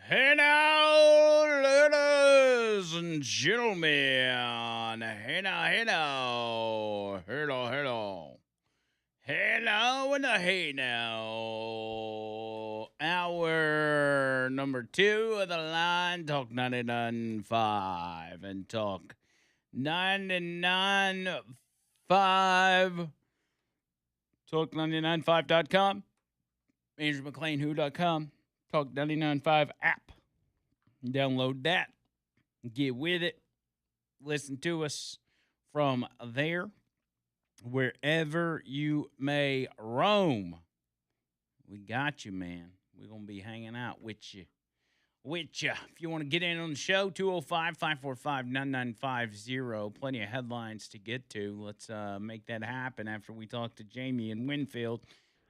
Hey now, ladies and gentlemen. Hello. Hello and a hey now. Hour number 2 of the line, Talk 99.5 and Talk 99.5. Talk995.com. McLean.com. Talk 99.5 app. Download that. Get with it. Listen to us from there. Wherever you may roam. We got you, man. We're going to be hanging out with you. If you want to get in on the show, 205-545-9950. Plenty of headlines to get to. Let's make that happen after we talk to Jamie in Winfield.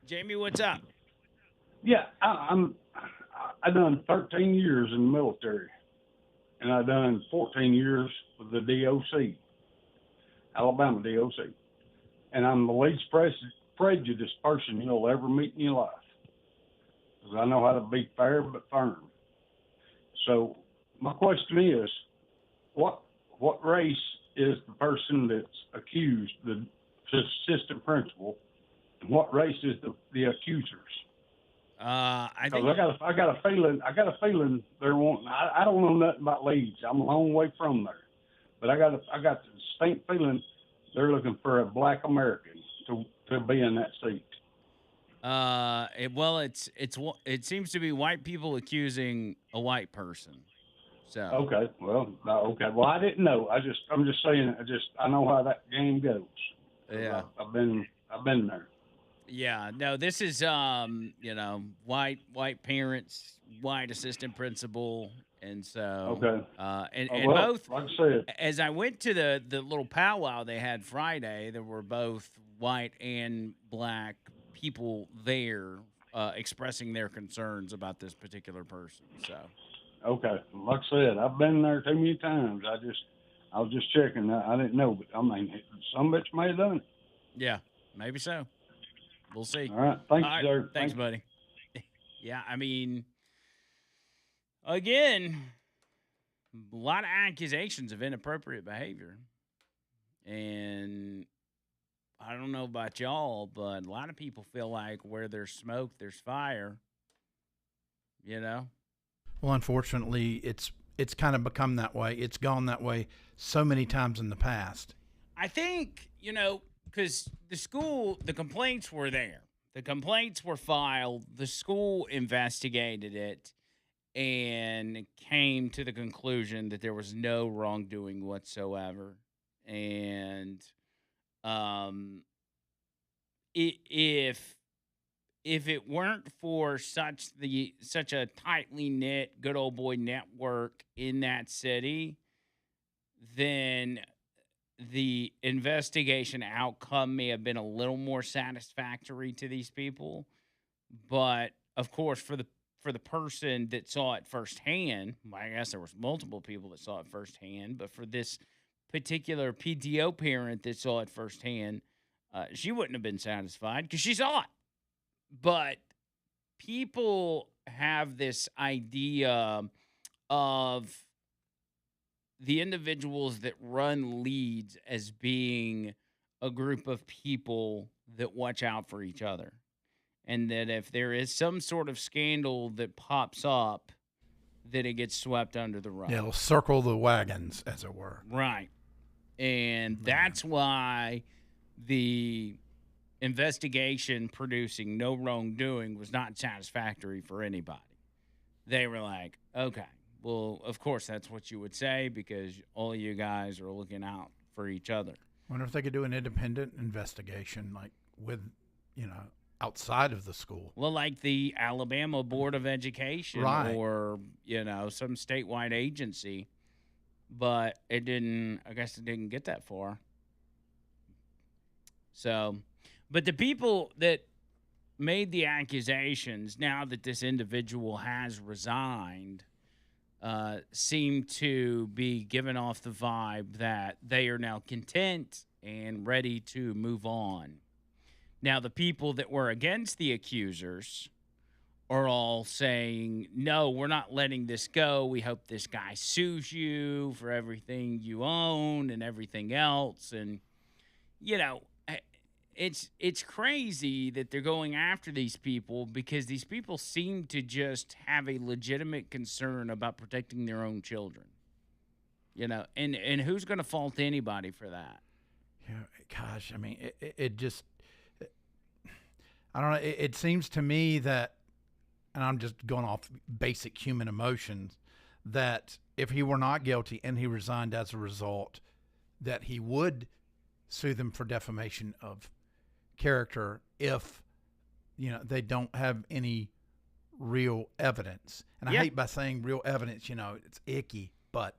Jamie, what's up? Yeah, I done 13 years in the military, and I done 14 years with the DOC, Alabama DOC, and I'm the least prejudiced person you'll ever meet in your life, because I know how to be fair but firm. So my question is, what race is the person that's accused, the assistant principal, and what race is the accusers? I got a feeling they're wanting. I don't know nothing about Leeds. I'm a long way from there, but I got the distinct feeling they're looking for a black American to be in that seat. It seems to be white people accusing a white person. So okay, well, I didn't know. I'm just saying. I know how that game goes. Yeah, I've been there. Yeah, no, this is white parents, white assistant principal, and so Okay. and well, both. Like I said, As I went to the little powwow they had Friday, there were both white and black people there expressing their concerns about this particular person. So okay, like I said, I've been there too many times. I was just checking. I didn't know, but I mean, some bitch may have done it. yeah, maybe so. We'll see. All right. Thanks, All right. sir. Thanks, buddy. Yeah, I mean, again, a lot of accusations of inappropriate behavior. And I don't know about y'all, but a lot of people feel like where there's smoke, there's fire. You know? Well, unfortunately, it's kind of become that way. It's gone that way so many times in the past. I think, because the complaints were there. The complaints were filed. The school investigated it and came to the conclusion that there was no wrongdoing whatsoever. And if it weren't for such a tightly knit good old boy network in that city, then the investigation outcome may have been a little more satisfactory to these people. But of course, for the person that saw it firsthand, I guess there was multiple people that saw it firsthand, but for this particular PTO parent that saw it firsthand, she wouldn't have been satisfied because she saw it. But people have this idea of the individuals that run Leeds as being a group of people that watch out for each other. And that if there is some sort of scandal that pops up, that it gets swept under the rug. Yeah, it'll circle the wagons, as it were. Right. And that's why the investigation producing no wrongdoing was not satisfactory for anybody. They were like, okay, well, of course that's what you would say because all you guys are looking out for each other. Wonder if they could do an independent investigation, like with, outside of the school. Well, like the Alabama Board of Education, right, or, some statewide agency. But I guess it didn't get that far. So, but the people that made the accusations, now that this individual has resigned, seem to be giving off the vibe that they are now content and ready to move on. Now, the people that were against the accusers are all saying, no, we're not letting this go. We hope this guy sues you for everything you own and everything else. And, you know, it's crazy that they're going after these people because these people seem to just have a legitimate concern about protecting their own children. You know, and who's going to fault anybody for that? Yeah, gosh, I mean, it just, I don't know. It seems to me that, and I'm just going off basic human emotions, that if he were not guilty and he resigned as a result, that he would sue them for defamation of character if, they don't have any real evidence. And I Yeah. hate by saying real evidence, it's icky, but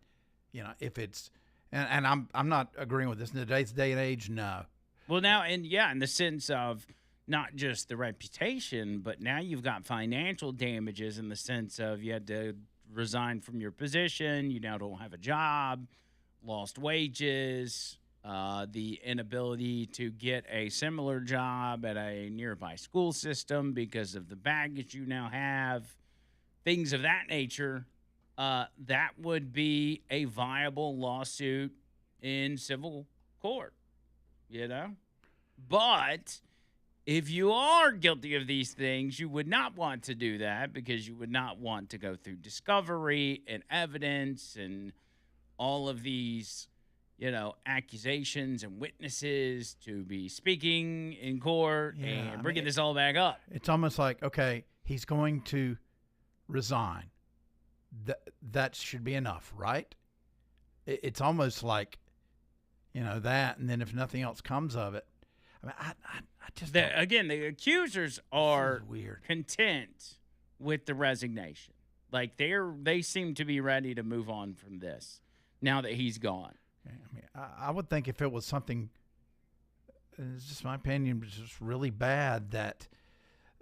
if it's, and I'm not agreeing with this in today's day and age. No. Well, now, and yeah, in the sense of not just the reputation, but now you've got financial damages in the sense of you had to resign from your position, you now don't have a job, lost wages, the inability to get a similar job at a nearby school system because of the baggage you now have, things of that nature. That would be a viable lawsuit in civil court, But if you are guilty of these things, you would not want to do that because you would not want to go through discovery and evidence and all of these, accusations and witnesses to be speaking in court and bringing this all back up. It's almost like, okay, he's going to resign. That should be enough, right? It's almost like, that, and then if nothing else comes of it, I mean, I just again, the accusers are weird. Content with the resignation. Like they seem to be ready to move on from this now that he's gone. I mean, I would think if it was something, it's just my opinion, was just really bad, that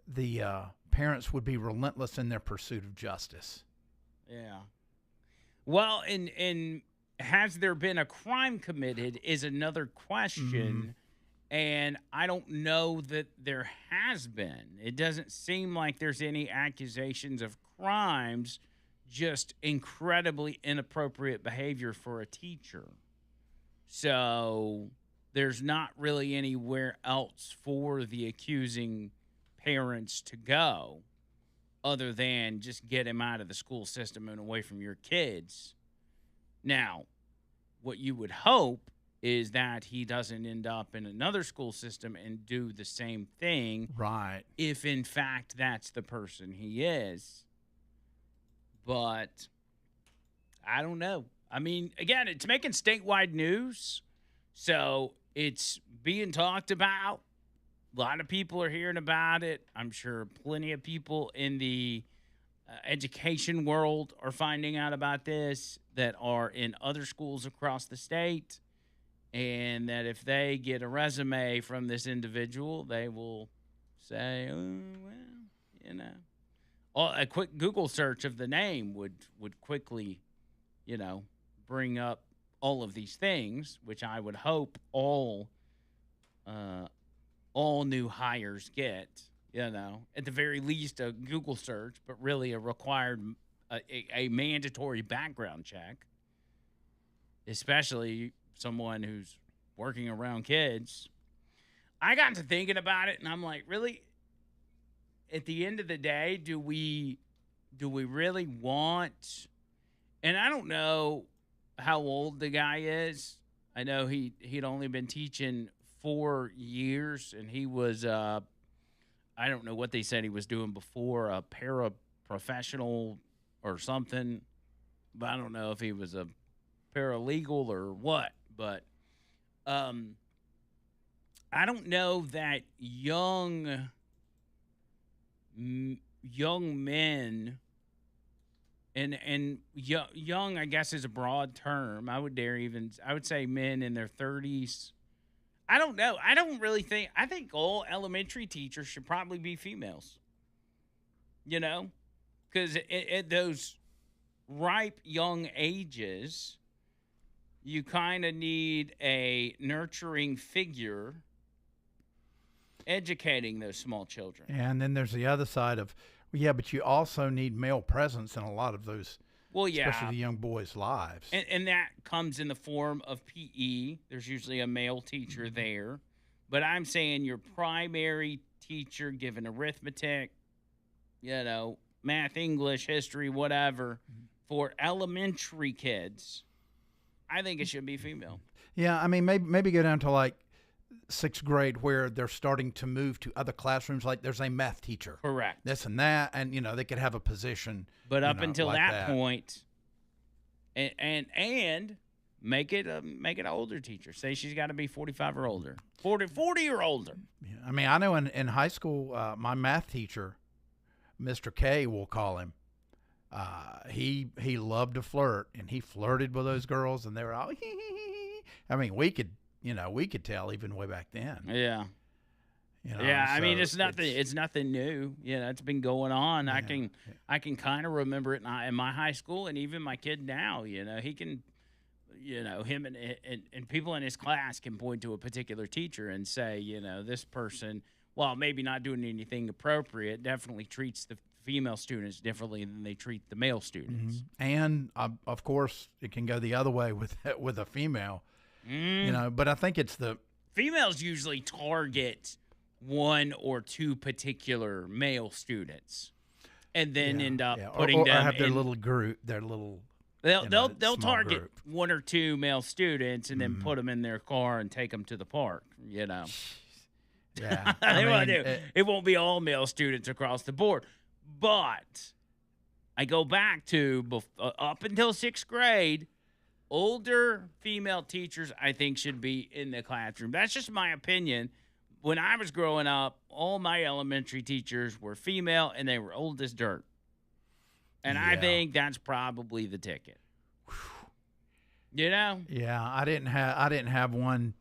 the parents would be relentless in their pursuit of justice. Yeah. Well, and has there been a crime committed is another question. Mm-hmm. And I don't know that there has been. It doesn't seem like there's any accusations of crimes, just incredibly inappropriate behavior for a teacher. So there's not really anywhere else for the accusing parents to go other than just get him out of the school system and away from your kids. Now, what you would hope is that he doesn't end up in another school system and do the same thing. Right. If, in fact, that's the person he is. But I don't know. I mean, again, it's making statewide news, so it's being talked about. A lot of people are hearing about it. I'm sure plenty of people in the education world are finding out about this that are in other schools across the state. And that if they get a resume from this individual, they will say, oh, well, a quick Google search of the name would quickly, bring up all of these things, which I would hope all new hires get, at the very least a Google search, but really a required, a mandatory background check, especially someone who's working around kids. I got to thinking about it, and I'm like, really? At the end of the day, do we really want? And I don't know how old the guy is. I know he'd only been teaching 4 years, and he was I don't know what they said he was doing before, a paraprofessional or something. But I don't know if he was a paralegal or what. But I don't know that young men and young, I guess, is a broad term. I would say men in their 30s. I don't know. I think all elementary teachers should probably be females. Because at those ripe young ages, you kind of need a nurturing figure educating those small children. And then there's the other side of, Yeah, but you also need male presence in a lot of those, Well, yeah. especially the young boys' lives. And that comes in the form of PE. There's usually a male teacher there. But I'm saying your primary teacher given arithmetic, math, English, history, whatever, for elementary kids, I think it should be female. Yeah, I mean, maybe go down to like 6th grade where they're starting to move to other classrooms. Like there's a math teacher, Correct. this and that, and they could have a position. But up until like that point, and make it an older teacher. Say she's got to be 45 or older, 40 or older. Yeah, I mean, I know in high school, my math teacher, Mr. K, we'll call him. He loved to flirt, and he flirted with those girls, and they were all. I mean, we could tell even way back then. Yeah. I mean, it's nothing new. It's been going on. Yeah, I can kind of remember it in my high school, and even my kid now. He can, him and people in his class can point to a particular teacher and say, this person, while maybe not doing anything appropriate, definitely treats the female students differently than they treat the male students. And of course, it can go the other way with a female. But I think it's the females usually target one or two particular male students, and then end up putting or them have their in, little group. Their little they'll target group. one or two male students, and then put them in their car and take them to the park. Yeah, they won't do. It won't be all male students across the board, but I go back to up until 6th grade. Older female teachers, I think, should be in the classroom. That's just my opinion. When I was growing up, all my elementary teachers were female, and they were old as dirt. And I think that's probably the ticket. Yeah, I didn't have one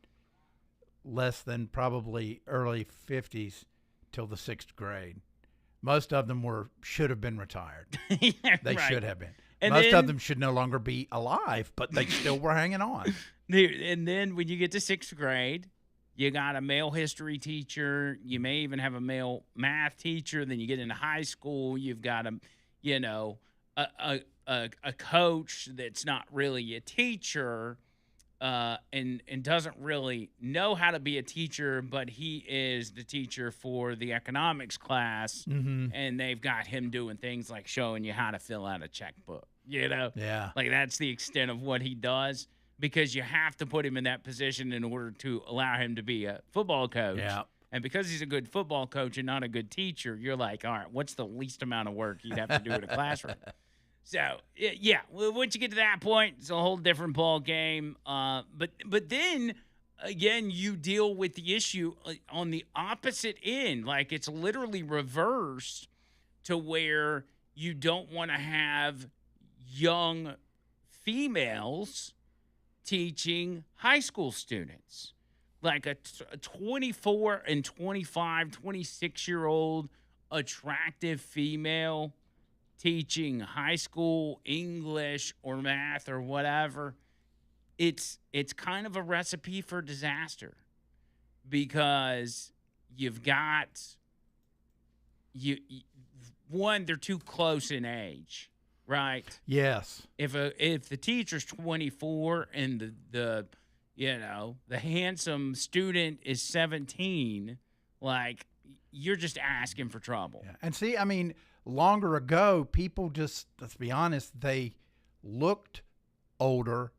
less than probably early 50s till the 6th grade. Most of them should have been retired. They should have been. And most of them should no longer be alive, but they still were hanging on. And then when you get to 6th grade, you got a male history teacher. You may even have a male math teacher. Then you get into high school, you've got a coach that's not really a teacher, and doesn't really know how to be a teacher, but he is the teacher for the economics class, and they've got him doing things like showing you how to fill out a checkbook. Yeah. Like that's the extent of what he does, because you have to put him in that position in order to allow him to be a football coach. Yeah. And because he's a good football coach and not a good teacher, you're like, all right, what's the least amount of work you'd have to do in a classroom? So, yeah, once you get to that point, it's a whole different ball game. But then, again, you deal with the issue on the opposite end. Like, it's literally reversed to where you don't want to have young females teaching high school students. Like a 24 and 25, 26-year-old attractive female teaching high school English or math or whatever, it's kind of a recipe for disaster, because you've got one, they're too close in age, right? Yes. If the teacher's 24 and the handsome student is 17, like, you're just asking for trouble. Yeah. And see, I mean, longer ago, people just, let's be honest, they looked older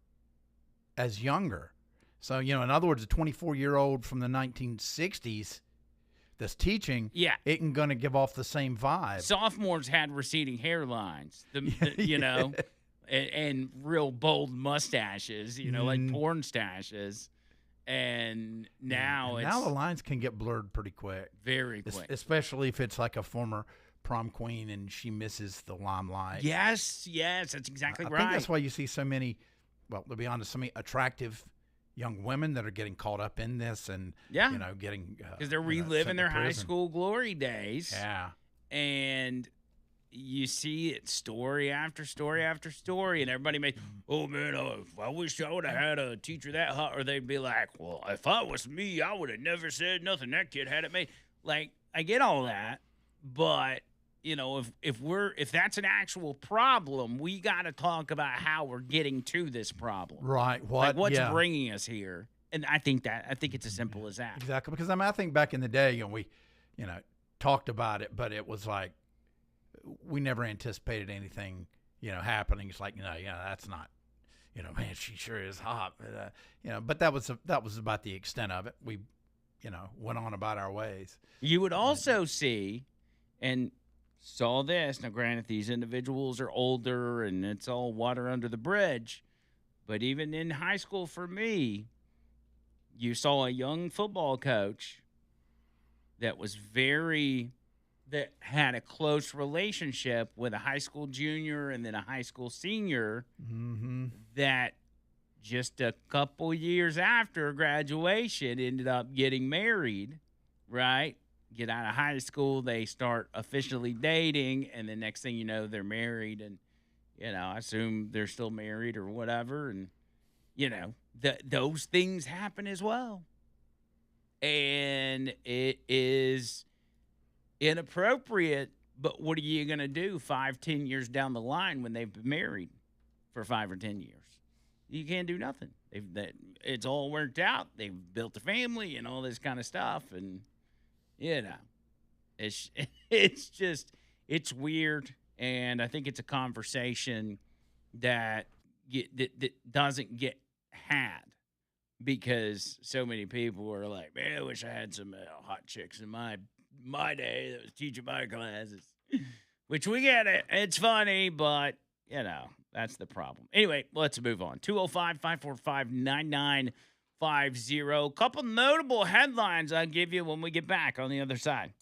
as younger. So, in other words, a 24-year-old from the 1960s that's teaching, isn't going to give off the same vibe. Sophomores had receding hairlines, and real bold mustaches, like porn stashes. And now the lines can get blurred pretty quick. Very quick. Especially if it's like a former prom queen and she misses the limelight. Yes, that's exactly right. I think that's why you see so many, well, to be honest, so many attractive young women that are getting caught up in this and, getting... Because they're reliving their high school glory days. Yeah. And you see it story after story after story, and everybody may, oh, man, I wish I would have had a teacher that hot. Or they'd be like, well, if I was me, I would have never said nothing. That kid had it made. Like, I get all that, but if that's an actual problem, we got to talk about how we're getting to this problem. Right. Like what's Yeah. bringing us here. And I think it's as simple as that. Exactly. Because I think back in the day, we, talked about it, but it was like we never anticipated anything, happening. It's like, that's not, man, she sure is hot. But that was about the extent of it. We, went on about our ways. You would also see, and saw this. Now, granted, these individuals are older, and it's all water under the bridge. But even in high school, for me, you saw a young football coach that had a close relationship with a high school junior and then a high school senior that just a couple years after graduation ended up getting married, right? Get out of high school, they start officially dating, and the next thing you know, they're married, and, I assume they're still married or whatever, and, those things happen as well. And it is inappropriate, but what are you going to do 5-10 years down the line when they've been married for 5 or 10 years? You can't do nothing. It's all worked out. They've built a family and all this kind of stuff, and it's it's weird, and I think it's a conversation that doesn't get had because so many people are like, man, I wish I had some hot chicks in my day that was teaching my classes, which we get it. It's funny, but, that's the problem. Anyway, let's move on. 205-545-9950. Couple notable headlines I'll give you when we get back on the other side.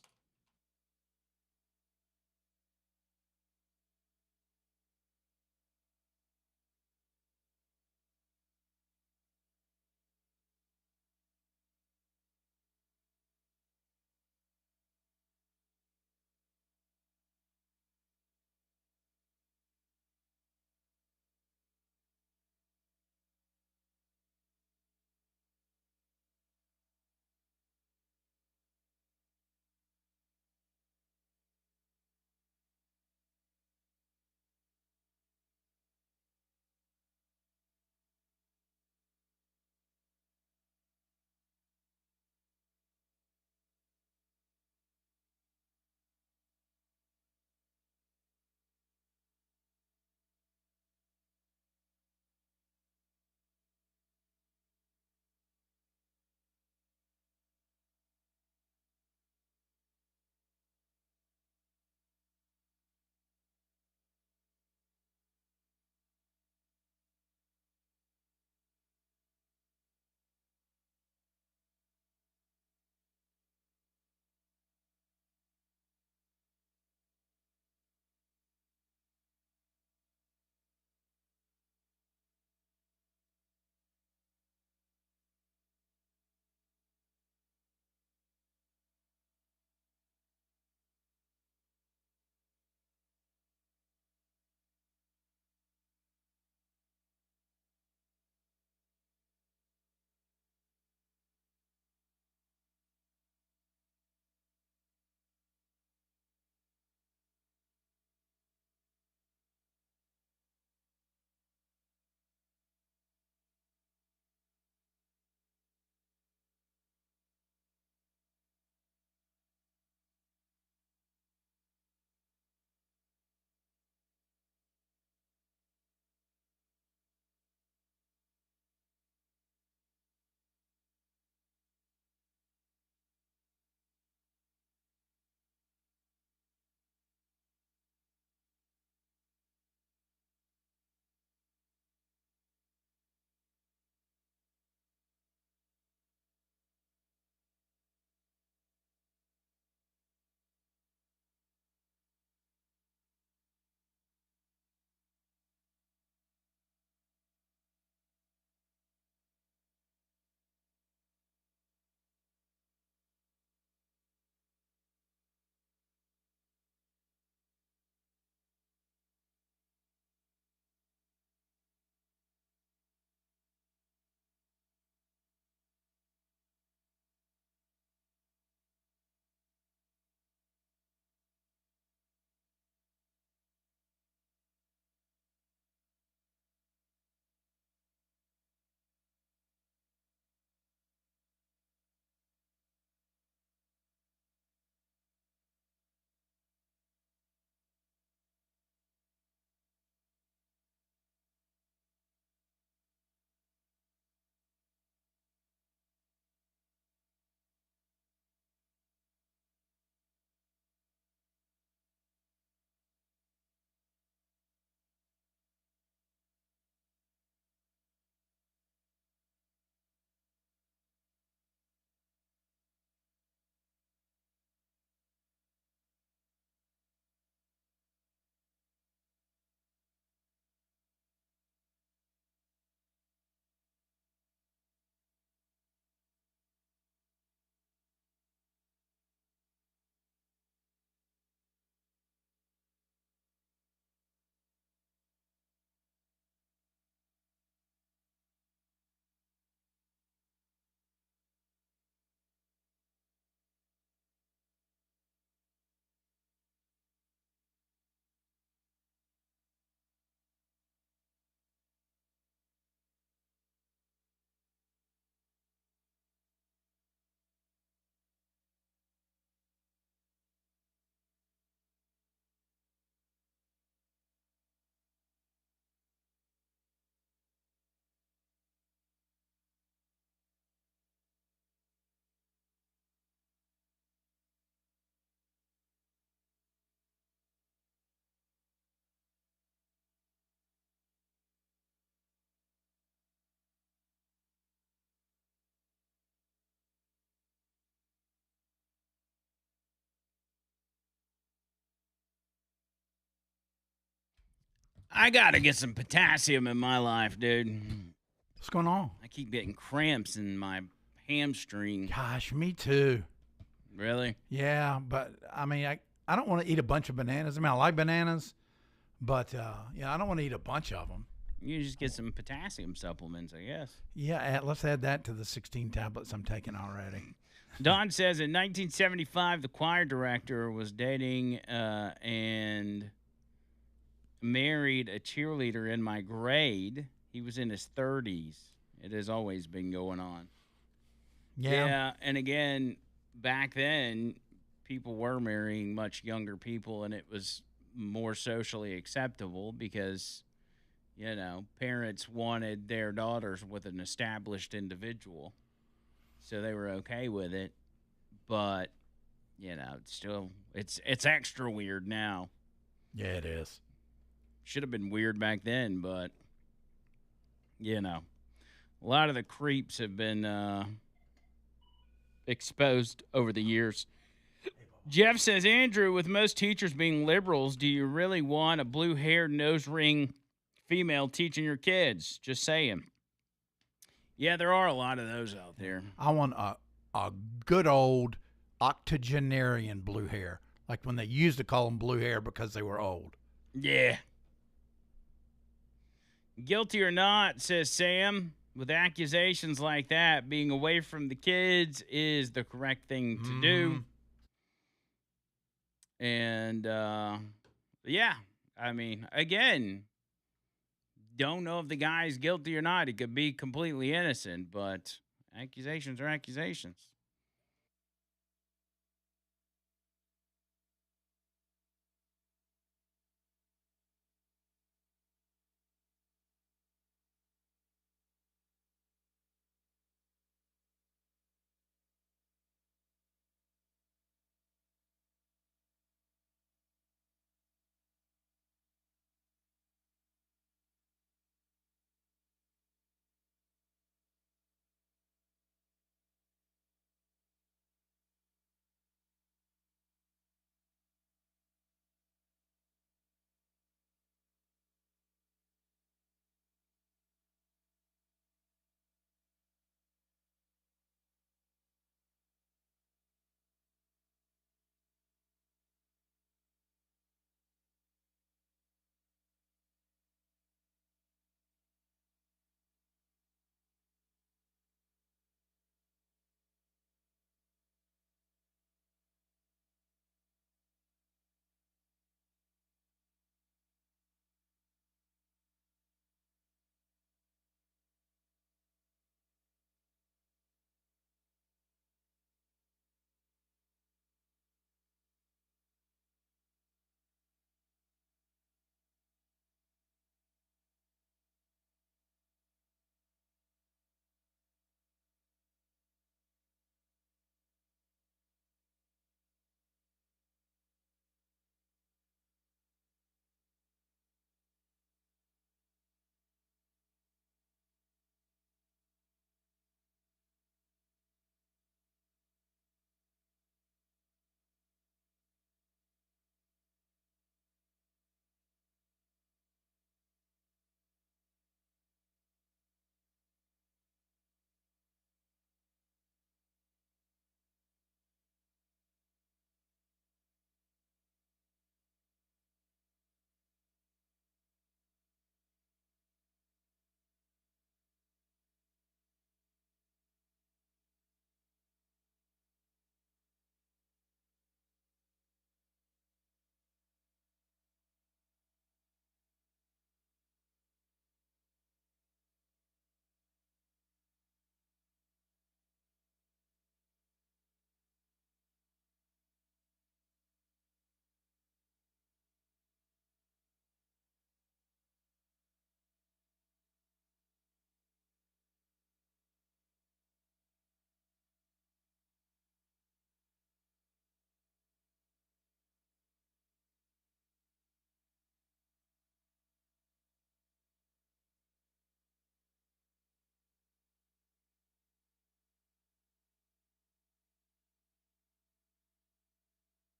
I gotta get some potassium in my life, dude. What's going on? I keep getting cramps in my hamstring. Gosh, me too. Really? Yeah, but I mean, I don't want to eat a bunch of bananas. I mean, I like bananas, but yeah, I don't want to eat a bunch of them. You just get some potassium supplements, I guess. Yeah, let's add that to the 16 tablets I'm taking already. Don says in 1975, the choir director was dating and married a cheerleader in my grade. He was in his 30s. It has always been going on. Yeah, and again, back then, people were marrying much younger people, and it was more socially acceptable because, parents wanted their daughters with an established individual. So they were okay with it. But, it's still, it's extra weird now. Yeah, it is. Should have been weird back then, but, a lot of the creeps have been exposed over the years. Jeff says, Andrew, with most teachers being liberals, do you really want a blue-haired, nose-ring female teaching your kids? Just saying. Yeah, there are a lot of those out there. I want a good old octogenarian blue hair, like when they used to call them blue hair because they were old. Yeah. Guilty or not, says Sam, with accusations like that, being away from the kids is the correct thing to do. And, yeah, I mean, again, don't know if the guy's guilty or not. He could be completely innocent, but accusations are accusations.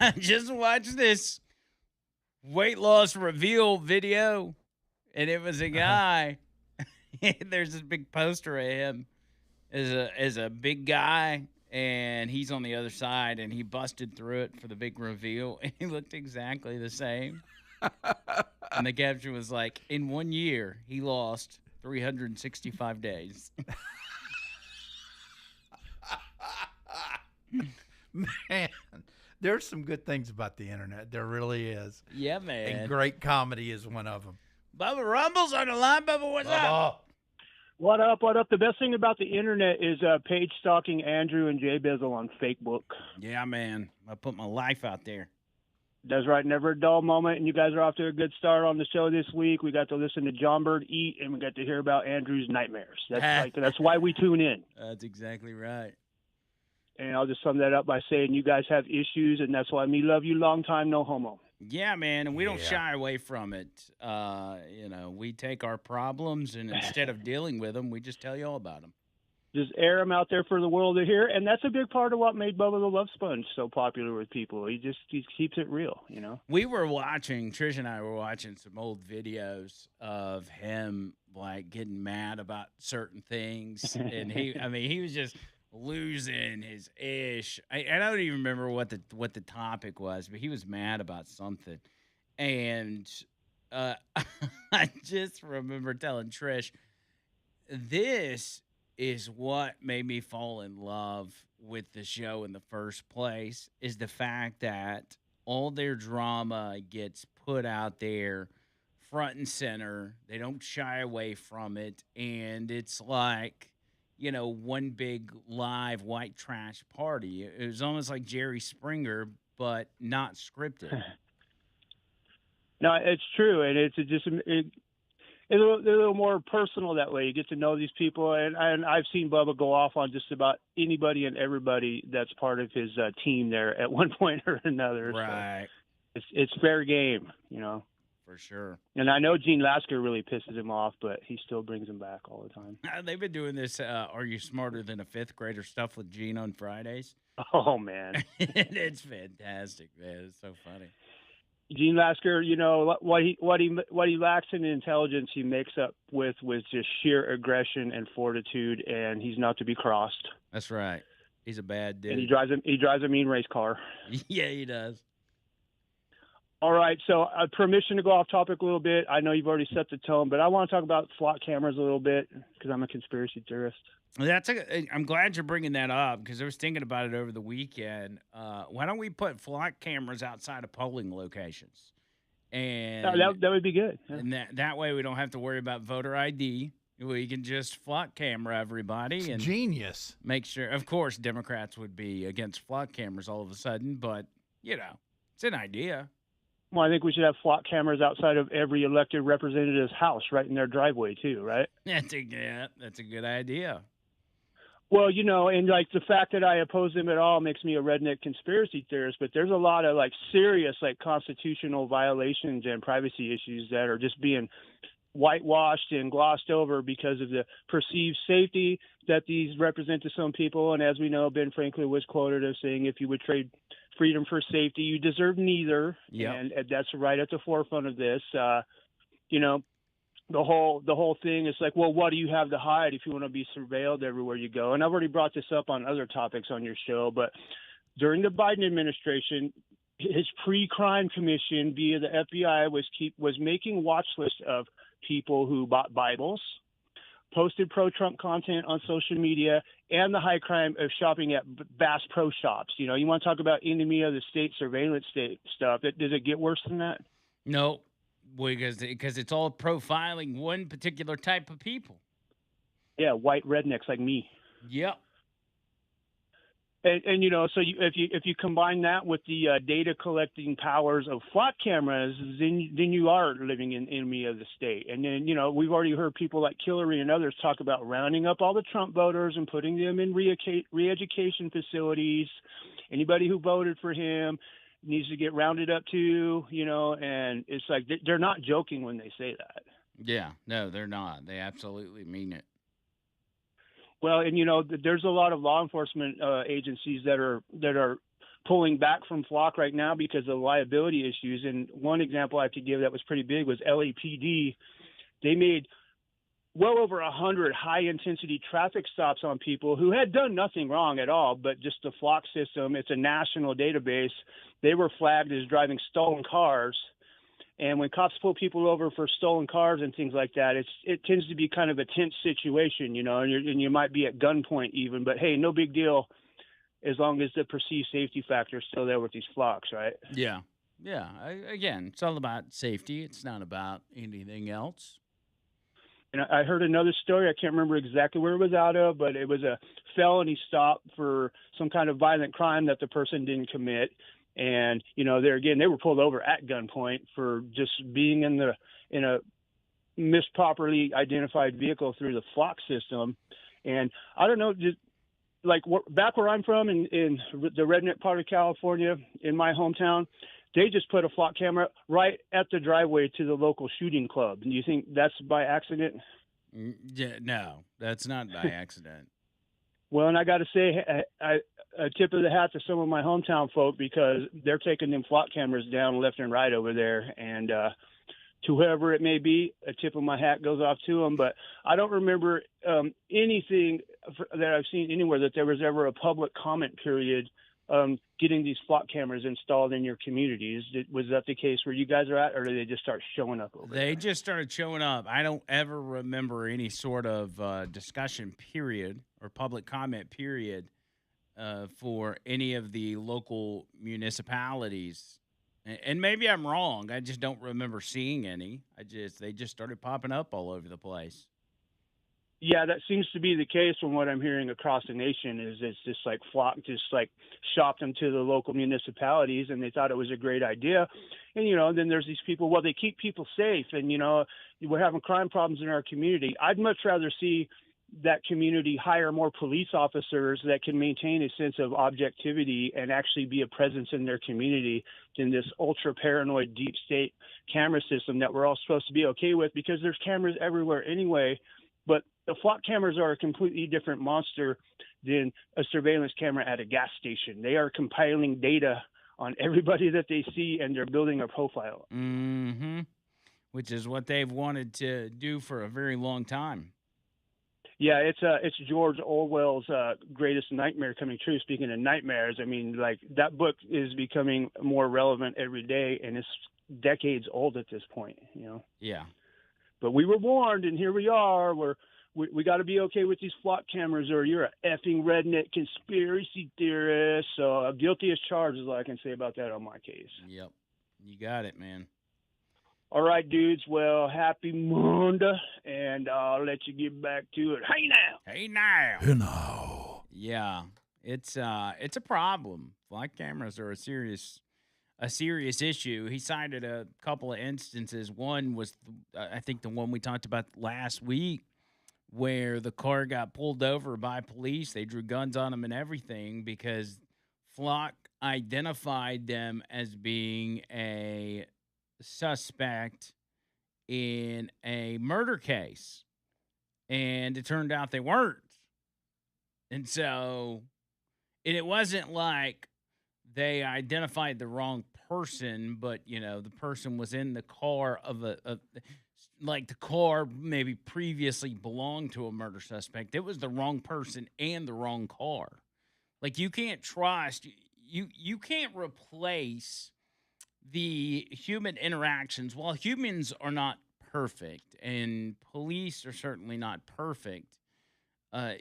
I just watched this weight loss reveal video, and it was a guy. There's this big poster of him as a big guy, and he's on the other side, and he busted through it for the big reveal, and he looked exactly the same. And the caption was like, in 1 year, he lost 365 days. Man, there's some good things about the internet. There really is. Yeah, man. And great comedy is one of them. Bubba Rumble's on the line. Bubba, what's up? What up? What up? The best thing about the internet is page stalking Andrew and Jay Bizzle on Facebook. Yeah, man. I put my life out there. That's right. Never a dull moment. And you guys are off to a good start on the show this week. We got to listen to John Bird eat, and we got to hear about Andrew's nightmares. That's why we tune in. That's exactly right. And I'll just sum that up by saying you guys have issues, and that's why me love you long time, no homo. Yeah, man, and we don't shy away from it. We take our problems, and instead of dealing with them, we just tell you all about them. Just air them out there for the world to hear, and that's a big part of what made Bubba the Love Sponge so popular with people. He keeps it real, you know. We were watching, Trish and I were watching some old videos of him like getting mad about certain things, and he was just losing his ish. I don't even remember what the topic was, but he was mad about something, and I just remember telling Trish, this is what made me fall in love with the show in the first place, is the fact that all their drama gets put out there front and center. They don't shy away from it, and it's like, one big live white trash party. It was almost like Jerry Springer, but not scripted. No, it's true, and it's a little more personal that way. You get to know these people, and I've seen Bubba go off on just about anybody and everybody that's part of his team there at one point or another. Right. So it's fair game, you know. For sure. And I know Gene Lasker really pisses him off, but he still brings him back all the time. They've been doing this Are You Smarter Than a Fifth Grader stuff with Gene on Fridays. Oh, man. It's fantastic, man. It's so funny. Gene Lasker, what he lacks in intelligence, he makes up with just sheer aggression and fortitude, and he's not to be crossed. That's right. He's a bad dude. And he drives a mean race car. Yeah, he does. All right, so permission to go off topic a little bit. I know you've already set the tone, but I want to talk about slot cameras a little bit because I'm a conspiracy theorist. I'm glad you're bringing that up because I was thinking about it over the weekend. Why don't we put flock cameras outside of polling locations? And that would be good. Yeah. And that way we don't have to worry about voter ID. We can just flock camera everybody. And genius. Make sure, of course, Democrats would be against flock cameras all of a sudden, but, it's an idea. Well, I think we should have flock cameras outside of every elected representative's house, right in their driveway, too, right? That's a good idea. Well, and like the fact that I oppose them at all makes me a redneck conspiracy theorist, but there's a lot of like serious like constitutional violations and privacy issues that are just being whitewashed and glossed over because of the perceived safety that these represent to some people. And as we know, Ben Franklin was quoted as saying, if you would trade freedom for safety, you deserve neither. Yep. And that's right at the forefront of this. The whole thing is like, well, what do you have to hide if you want to be surveilled everywhere you go? And I've already brought this up on other topics on your show, but during the Biden administration, his pre-crime commission via the FBI was making watch lists of people who bought Bibles, posted pro-Trump content on social media, and the high crime of shopping at Bass Pro Shops. You want to talk about enemy of the state, surveillance state stuff. Does it get worse than that? No, because it's all profiling one particular type of people. Yeah, white rednecks like me. Yep. And so if you combine that with the data collecting powers of flock cameras, then you are living in enemy of the state. And then we've already heard people like Hillary and others talk about rounding up all the Trump voters and putting them in re-education facilities. Anybody who voted for him needs to get rounded up too. And it's like they're not joking when they say that. Yeah, no, they're not. They absolutely mean it. Well, and there's a lot of law enforcement agencies that are pulling back from flock right now because of liability issues. And one example I could give that was pretty big was LAPD. They made well over 100 high-intensity traffic stops on people who had done nothing wrong at all, but just the flock system, it's a national database. They were flagged as driving stolen cars. And when cops pull people over for stolen cars and things like that, it tends to be kind of a tense situation, and you might be at gunpoint even. But, hey, no big deal as long as the perceived safety factor is still there with these flocks, right? Yeah. Yeah. Again, it's all about safety. It's not about anything else. And I heard another story. I can't remember exactly where it was out of, but it was a felony stop for some kind of violent crime that the person didn't commit. And, there again, they were pulled over at gunpoint for just being in a misproperly identified vehicle through the flock system. And I don't know, just like back where I'm from in the redneck part of California, in my hometown, they just put a flock camera right at the driveway to the local shooting club. And do you think that's by accident? Yeah, no, that's not by accident. Well, and I got to say, a tip of the hat to some of my hometown folk, because they're taking them flock cameras down left and right over there. And to whoever it may be, a tip of my hat goes off to them. But I don't remember anything that I've seen anywhere that there was ever a public comment period getting these flock cameras installed in your communities. Was that the case where you guys are at, or did they just start showing up over there? They just started showing up. I don't ever remember any sort of discussion period or public comment period for any of the local municipalities. And maybe I'm wrong. I just don't remember seeing any. They just started popping up all over the place. Yeah, that seems to be the case from what I'm hearing across the nation. Is it's just like flock just like shopped them to the local municipalities, and they thought it was a great idea. And then there's these people. Well, they keep people safe, and we're having crime problems in our community. I'd much rather see that community hire more police officers that can maintain a sense of objectivity and actually be a presence in their community than this ultra paranoid deep state camera system that we're all supposed to be okay with, because there's cameras everywhere anyway. But the flock cameras are a completely different monster than a surveillance camera at a gas station. They are compiling data on everybody that they see, and they're building a profile. Mm-hmm. Which is what they've wanted to do for a very long time. Yeah, it's George Orwell's greatest nightmare coming true. Speaking of nightmares, I mean, like, that book is becoming more relevant every day, and it's decades old at this point. Yeah. But we were warned, and here we are. We got to be okay with these flock cameras, or you're a effing redneck conspiracy theorist. So guilty as charged is all I can say about that on my case. Yep. You got it, man. All right, dudes. Well, happy Monday, and I'll let you get back to it. Hey now. Hey now. You know. Yeah. It's a problem. Flock cameras are a serious issue. He cited a couple of instances. One was, I think, the one we talked about last week, where the car got pulled over by police. They drew guns on them and everything because Flock identified them as being a suspect in a murder case. And it turned out they weren't. And so it wasn't like they identified the wrong person, but, the person was in the car like the car maybe previously belonged to a murder suspect. It was the wrong person and the wrong car. Like, you can't trust, you can't replace the human interactions. While humans are not perfect, and police are certainly not perfect,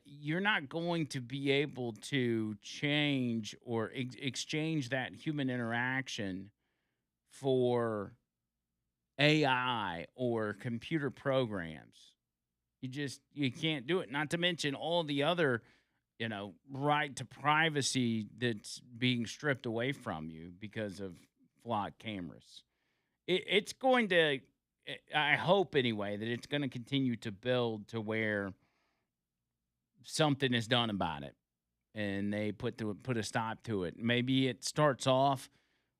you're not going to be able to change or exchange that human interaction for AI or computer programs. You can't do it. Not to mention all the other, right to privacy that's being stripped away from you because of flock cameras. It's going to, I hope anyway, that it's going to continue to build to where something is done about it, and they put a stop to it. Maybe it starts off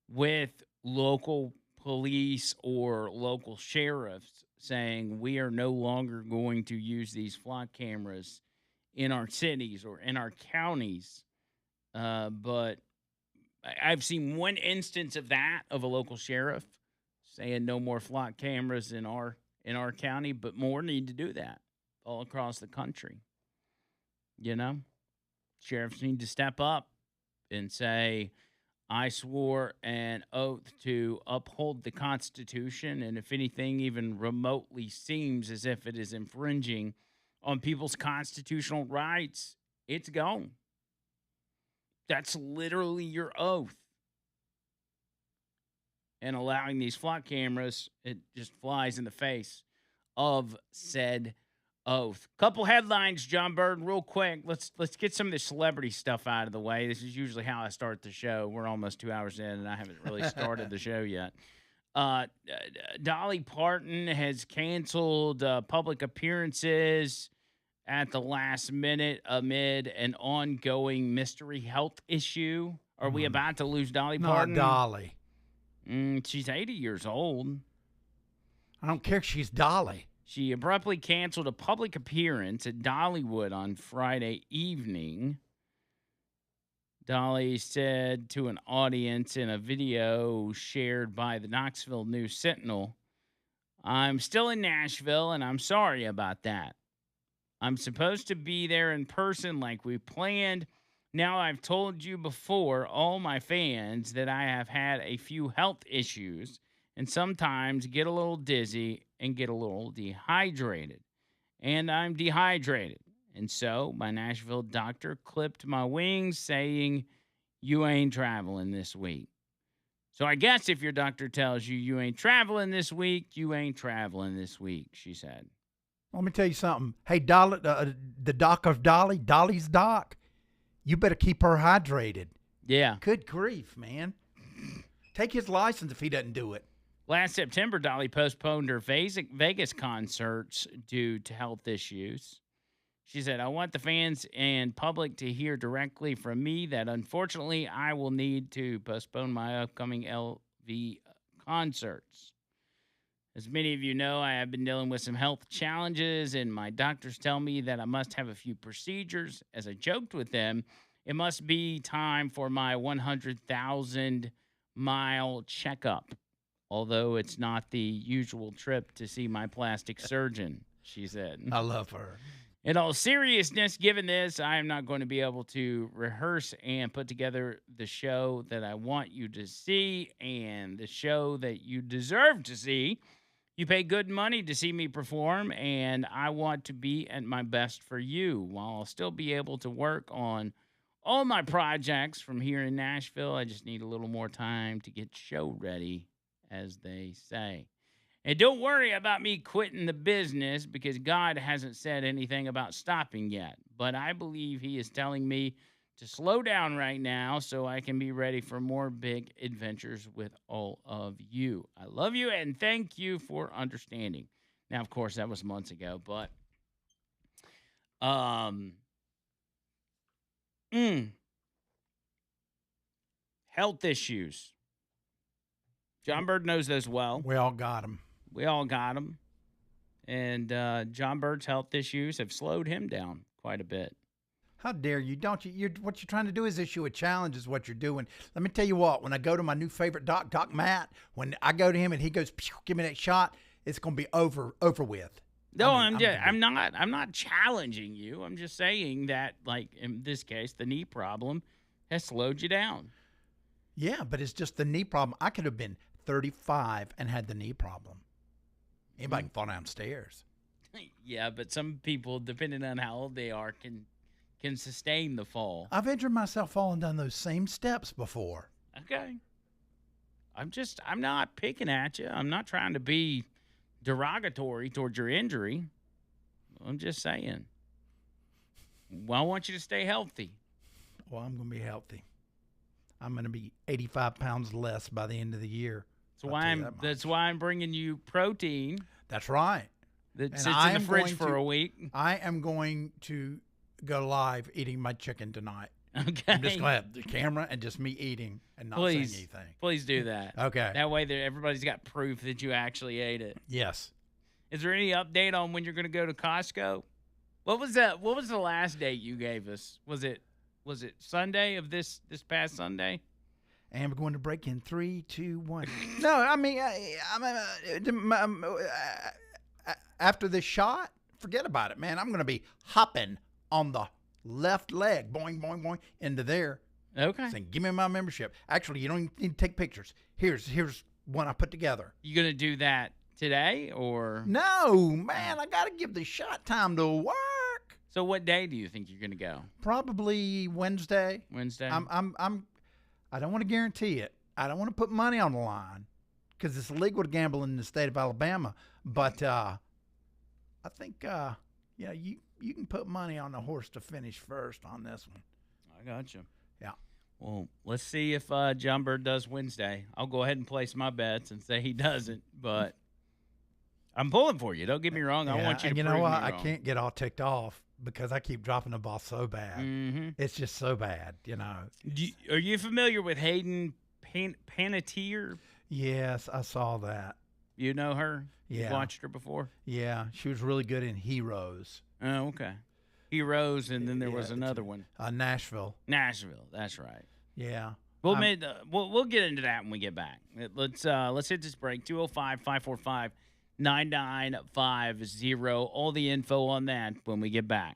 with local police or local sheriffs saying, we are no longer going to use these flock cameras in our cities or in our counties, but I've seen one instance of that, of a local sheriff saying no more flock cameras in our county, but more need to do that all across the country. You know, sheriffs need to step up and say, I swore an oath to uphold the Constitution, and if anything even remotely seems as if it is infringing on people's constitutional rights, it's gone. That's literally your oath. And allowing these flock cameras, it just flies in the face of said oath. Couple headlines, John Bird, real quick. Let's get some of the celebrity stuff out of the way. This is usually how I start the show. We're almost 2 hours in, and I haven't really started the show yet. Dolly Parton has canceled public appearances at the last minute amid an ongoing mystery health issue. Are we about to lose Dolly Parton? Not Dolly. She's 80 years old. I don't care if she's Dolly. She abruptly canceled a public appearance at Dollywood on Friday evening. Dolly said to an audience in a video shared by the Knoxville News Sentinel, I'm still in Nashville, and I'm sorry about that. I'm supposed to be there in person like we planned. Now, I've told you before, all my fans, that I have had a few health issues and sometimes get a little dizzy and get a little dehydrated. And I'm dehydrated. And so my Nashville doctor clipped my wings saying, you ain't traveling this week. So I guess if your doctor tells you you ain't traveling this week, you ain't traveling this week, she said. Let me tell you something. Hey, Dolly, the doc of Dolly, Dolly's doc, you better keep her hydrated. Yeah. Good grief, man. Take his license if he doesn't do it. Last September, Dolly postponed her Vegas concerts due to health issues. She said, I want the fans and public to hear directly from me that unfortunately I will need to postpone my upcoming LV concerts. As many of you know, I have been dealing with some health challenges, and my doctors tell me that I must have a few procedures. As I joked with them, it must be time for my 100,000-mile checkup, although it's not the usual trip to see my plastic surgeon, she said. I love her. In all seriousness, given this, I am not going to be able to rehearse and put together the show that I want you to see and the show that you deserve to see. You pay good money to see me perform, and I want to be at my best for you while I'll still be able to work on all my projects from here in Nashville. I just need a little more time to get show ready, as they say. And don't worry about me quitting the business because God hasn't said anything about stopping yet. But I believe he is telling me to slow down right now so I can be ready for more big adventures with all of you. I love you and thank you for understanding. Now, of course, that was months ago, but health issues. John Bird knows those well. We all got them. We all got them. And John Bird's health issues have slowed him down quite a bit. How dare you? Don't you? What you're trying to do is issue a challenge is what you're doing. Let me tell you what, when I go to my new favorite doc, Doc Matt, when I go to him and he goes, give me that shot, it's going to be over with. No, I'm not challenging you. I'm just saying that, like, in this case, the knee problem has slowed you down. Yeah, but it's just the knee problem. I could have been 35 and had the knee problem. Anybody can fall downstairs. Yeah, but some people, depending on how old they are, can sustain the fall. I've injured myself falling down those same steps before. Okay. I'm not picking at you. I'm not trying to be derogatory towards your injury. I'm just saying. Well, I want you to stay healthy. Well, I'm going to be healthy. I'm going to be 85 pounds less by the end of the year. That's why I'm bringing you protein. That's right. That sits in the fridge for a week. I am going to go live eating my chicken tonight. Okay. I'm just going to have the camera and just me eating and not saying anything. Please do that. Okay. That way everybody's got proof that you actually ate it. Yes. Is there any update on when you're going to go to Costco? What was that? What was the last date you gave us? Was it Sunday of this past Sunday? And we're going to break in 3, 2, 1. No, I mean, after this shot, forget about it, man. I'm going to be hopping on the left leg, boing, boing, boing, into there. Okay. Saying, give me my membership. Actually, you don't even need to take pictures. Here's one I put together. You gonna do that today or No, man, I got to give the shot time to work. So what day do you think you're gonna go? Probably Wednesday. Wednesday. I don't want to guarantee it. I don't want to put money on the line because it's illegal to gamble in the state of Alabama. But I think you can put money on the horse to finish first on this one. I got you. Yeah. Well, let's see if John Bird does Wednesday. I'll go ahead and place my bets and say he doesn't, but I'm pulling for you. Don't get me wrong. I want you to and you prove know what? me I wrong. can't get all ticked off because I keep dropping the ball so bad. Mm-hmm. It's just so bad, you know. Are you familiar with Hayden Panettiere? Yes, I saw that. You know her? Yeah. You've watched her before? Yeah, she was really good in Heroes. Oh, okay. Heroes, and then there was another one. Nashville. Nashville, that's right. Yeah. We'll get into that when we get back. Let's hit this break. 205-545-9950. All the info on that when we get back.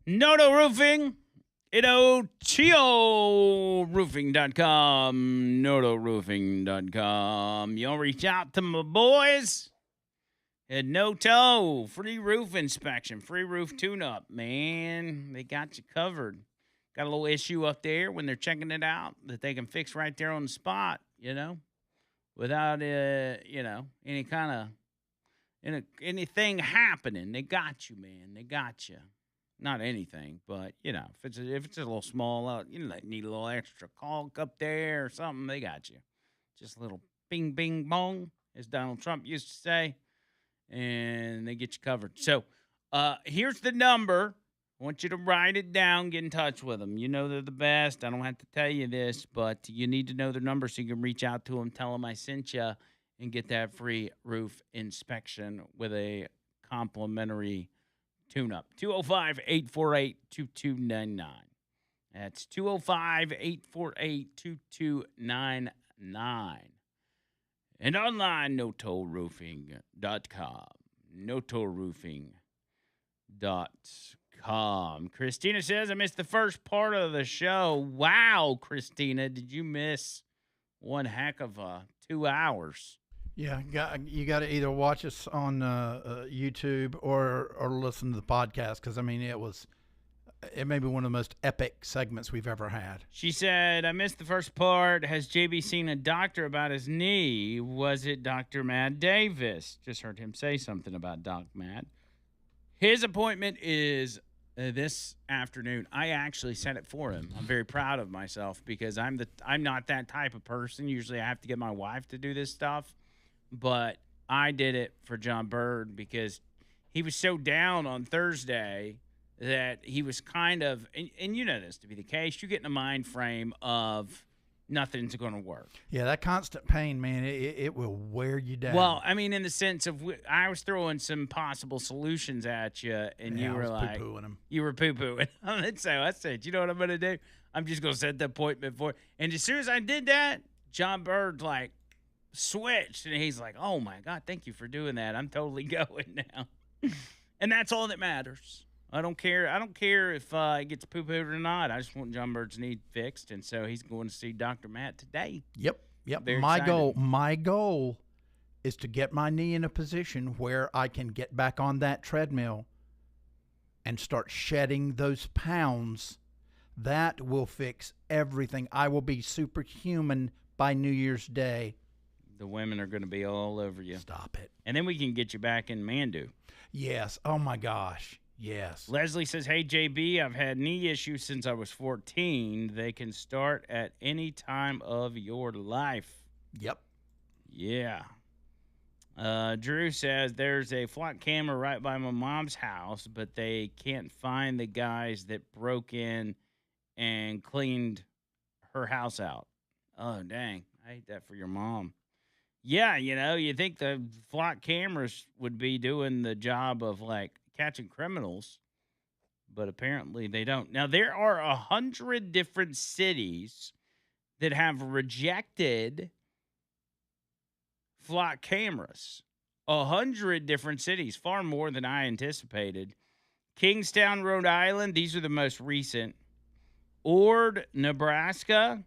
Noto Roofing, Roofing.com, NotoRoofing.com. You'll reach out to my boys at Noto. Free roof inspection, free roof tune-up, man. They got you covered. Got a little issue up there when they're checking it out that they can fix right there on the spot, without, any kind of anything happening. They got you, man. They got you. Not anything, but if it's a little small, need a little extra caulk up there or something, they got you. Just a little bing, bing, bong, as Donald Trump used to say, and they get you covered. So Here's the number. I want you to write it down, get in touch with them. You know they're the best. I don't have to tell you this, but you need to know their number so you can reach out to them, tell them I sent you, and get that free roof inspection with a complimentary tune-up. 205-848-2299. That's 205-848-2299. And online, notollroofing.com. notollroofing.com. Christina says, I missed the first part of the show. Wow, Christina, did you miss one heck of 2 hours? Yeah, you got to either watch us on YouTube or listen to the podcast, because I mean it may be one of the most epic segments we've ever had. She said, I missed the first part. Has JB seen a doctor about his knee? Was it Dr. Matt Davis? Just heard him say something about Doc Matt. His appointment is this afternoon. I actually set it for him. I'm very proud of myself because I'm not that type of person. Usually I have to get my wife to do this stuff. But I did it for John Bird because he was so down on Thursday that he was kind of, and you know this to be the case, you get in a mind frame of nothing's going to work. Yeah, that constant pain, man, it will wear you down. Well, I mean, in the sense of I was throwing some possible solutions at you, and yeah, you were like, poo-pooing him. You were poo-pooing. And so I said, you know what I'm going to do? I'm just going to set the appointment for it. And as soon as I did that, John Bird, like, switched, and he's like, oh, my God, thank you for doing that. I'm totally going now. And that's all that matters. I don't care if it gets poo-pooed or not. I just want John Bird's knee fixed, and so he's going to see Dr. Matt today. Yep. Very My excited. goal is to get my knee in a position where I can get back on that treadmill and start shedding those pounds. That will fix everything. I will be superhuman by New Year's Day. The women are going to be all over you. Stop it. And then we can get you back in Mandu. Yes. Oh, my gosh. Yes. Leslie says, hey, JB, I've had knee issues since I was 14. They can start at any time of your life. Yep. Yeah. Drew says, there's a flock camera right by my mom's house, but they can't find the guys that broke in and cleaned her house out. Oh, dang. I hate that for your mom. Yeah, you know, you think the flock cameras would be doing the job of, like, catching criminals, but apparently they don't. Now, there are 100 different cities that have rejected flock cameras. 100 different cities, far more than I anticipated. Kingstown, Rhode Island, these are the most recent. Ord, Nebraska.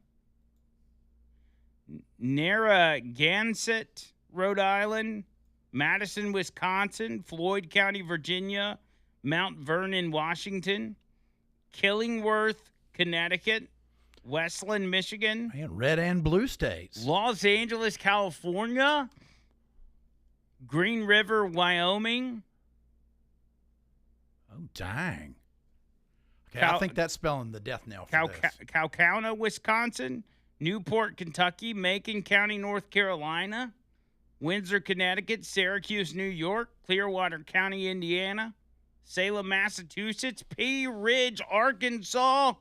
Narragansett, Rhode Island. Madison, Wisconsin, Floyd County, Virginia, Mount Vernon, Washington, Killingworth, Connecticut, Westland, Michigan. Man, red and blue states. Los Angeles, California, Green River, Wyoming. Oh, dang. Okay, I think that's spelling the death knell for this. Kaukauna, Wisconsin, Newport, Kentucky, Macon County, North Carolina, Windsor, Connecticut, Syracuse, New York, Clearwater County, Indiana, Salem, Massachusetts, Pea Ridge, Arkansas,